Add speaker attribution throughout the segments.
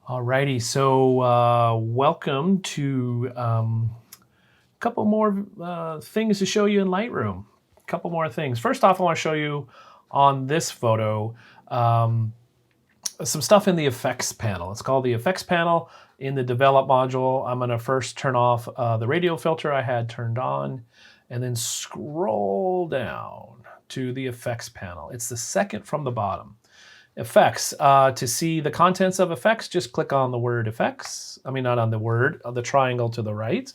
Speaker 1: Alrighty, so welcome to a couple more things to show you in Lightroom. A couple more things. First off, I want to show you on this photo um, some stuff in the effects panel. It's called the effects panel in the develop module. I'm going to first turn off the radio filter I had turned on and then scroll down to the effects panel. It's the second from the bottom. Effects. To see the contents of effects, just click on the word effects. I mean, not on the word, on the triangle to the right.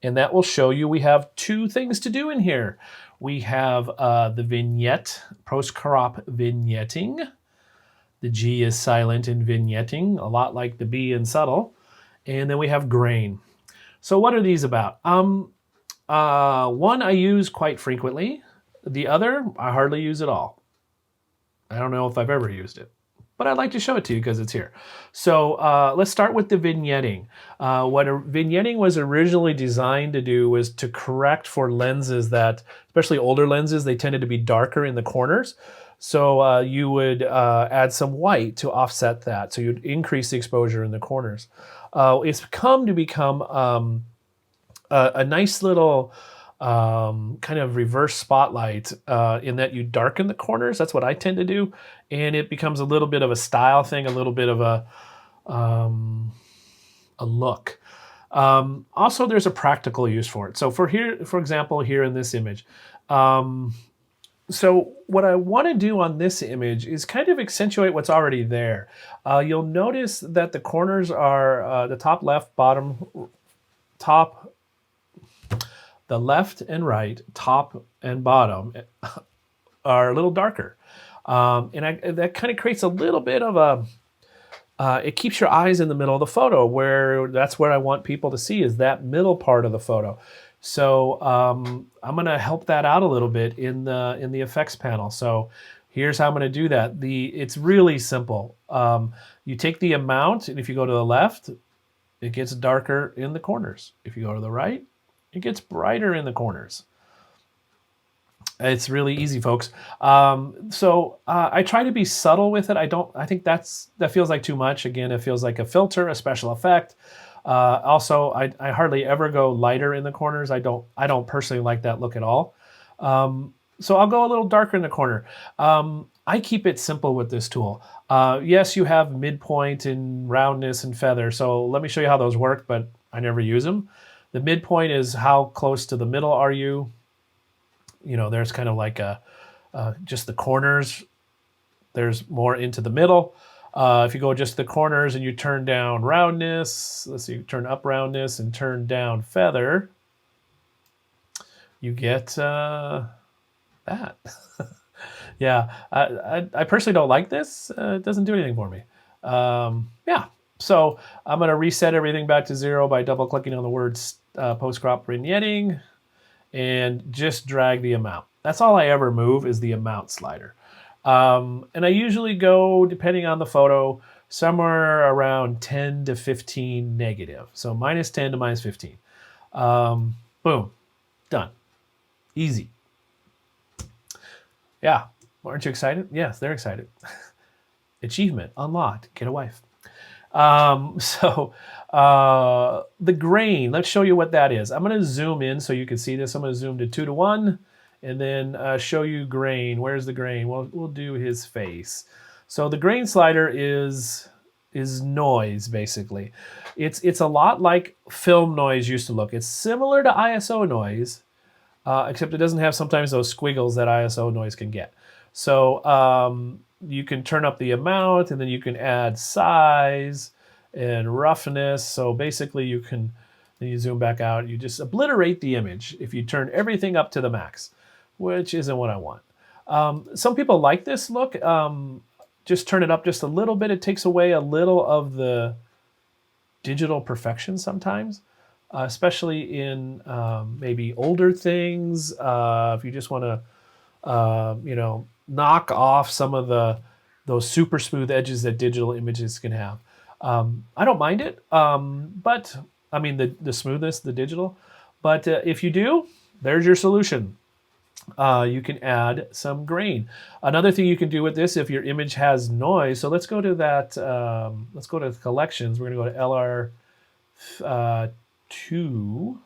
Speaker 1: And that will show you we have two things to do in here. We have the vignette, post-crop vignetting. The G is silent in vignetting, a lot like the B in subtle. And then we have grain. So what are these about? One I use quite frequently. The other, I hardly use at all. I don't know if I've ever used it, but I'd like to show it to you because it's here. So let's start with the vignetting. What vignetting was originally designed to do was to correct for lenses that, especially older lenses, they tended to be darker in the corners. So you would add some white to offset that. So you'd increase the exposure in the corners. It's come to become a nice little kind of reverse spotlight in that you darken the corners. That's what I tend to do. And it becomes a little bit of a style thing, a little bit of a look. Also, there's a practical use for it. So for example, here in this image, so what I want to do on this image is kind of accentuate what's already there. You'll notice that the corners are the top left, bottom, top, the left and right, top and bottom are a little darker. That kind of creates a little bit of it keeps your eyes in the middle of the photo where that's where I want people to see is that middle part of the photo. So I'm gonna help that out a little bit in the effects panel. So here's how I'm gonna do that. It's really simple. You take the amount, and if you go to the left, it gets darker in the corners. If you go to the right, it gets brighter in the corners. It's really easy, folks. I try to be subtle with it. I think that feels like too much. Again, it feels like a filter, a special effect. Also, I hardly ever go lighter in the corners. I don't personally like that look at all. So I'll go a little darker in the corner. I keep it simple with this tool. Yes, you have midpoint and roundness and feather. So let me show you how those work, but I never use them. The midpoint is how close to the middle are you. You know, there's kind of like just the corners. There's more into the middle. If you go just the corners and you turn down roundness, let's see, turn up roundness and turn down feather, you get that. Yeah, I personally don't like this. It doesn't do anything for me. Yeah, so I'm going to reset everything back to 0 by double-clicking on the words post-crop vignetting and just drag the amount. That's all I ever move is the amount slider. And I usually go, depending on the photo, somewhere around 10 to 15 negative. So minus 10 to minus 15. Boom, done. Easy. Yeah, aren't you excited? Yes, they're excited. Achievement unlocked, get a wife. The grain, let's show you what that is. I'm going to zoom in so you can see this. I'm going to zoom to 2:1 and then show you grain. Where's the grain? Well, we'll do his face. So the grain slider is noise, basically. It's a lot like film noise used to look. It's similar to ISO noise, except it doesn't have sometimes those squiggles that ISO noise can get. So you can turn up the amount, and then you can add size and roughness. So basically then you zoom back out, you just obliterate the image if you turn everything up to the max, which isn't what I want. Some people like this look. Just turn it up just a little bit. It takes away a little of the digital perfection sometimes, especially in maybe older things. If you just want to, knock off some of those super smooth edges that digital images can have. I don't mind it, but I mean the smoothness, the digital. But if you do, there's your solution. you can add some grain. Another thing you can do with this, if your image has noise, so let's go to that, let's go to collections. We're going to go to LR2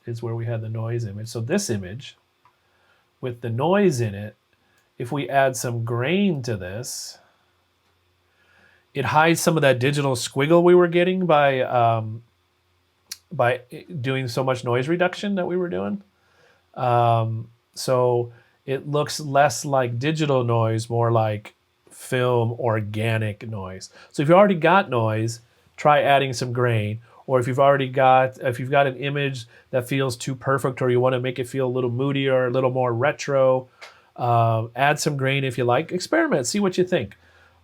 Speaker 1: is where we had the noise image. So this image with the noise in it, if we add some grain to this, it hides some of that digital squiggle we were getting by doing so much noise reduction that we were doing. So it looks less like digital noise, more like film organic noise. So if you already got noise, try adding some grain. Or if you've got an image that feels too perfect, or you want to make it feel a little moodier, a little more retro, add some grain if you like. Experiment, see what you think.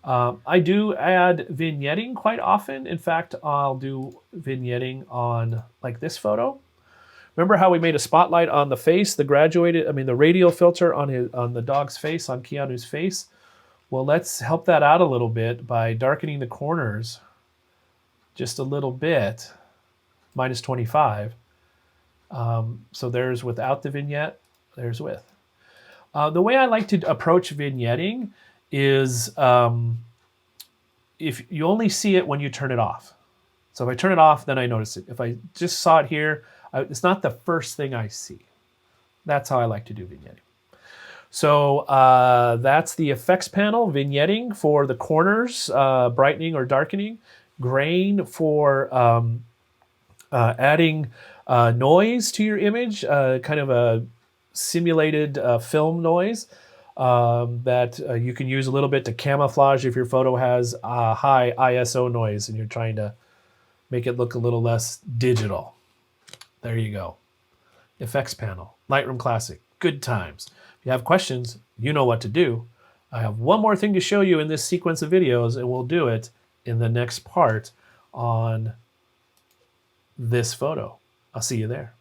Speaker 1: I do add vignetting quite often. In fact, I'll do vignetting on like this photo. Remember how we made a spotlight on the face, the radial filter on the dog's face, on Keanu's face? Well, let's help that out a little bit by darkening the corners just a little bit, minus 25. So there's without the vignette, there's with. The way I like to approach vignetting is if you only see it when you turn it off. So if I turn it off, then I notice it. If I just saw it here, it's not the first thing I see. That's how I like to do vignetting. So that's the effects panel, vignetting for the corners, brightening or darkening, grain for adding noise to your image, kind of a simulated film noise that you can use a little bit to camouflage if your photo has high ISO noise and you're trying to make it look a little less digital. There you go. Effects panel, Lightroom Classic, good times. If you have questions, you know what to do. I have one more thing to show you in this sequence of videos, and we'll do it in the next part on this photo. I'll see you there.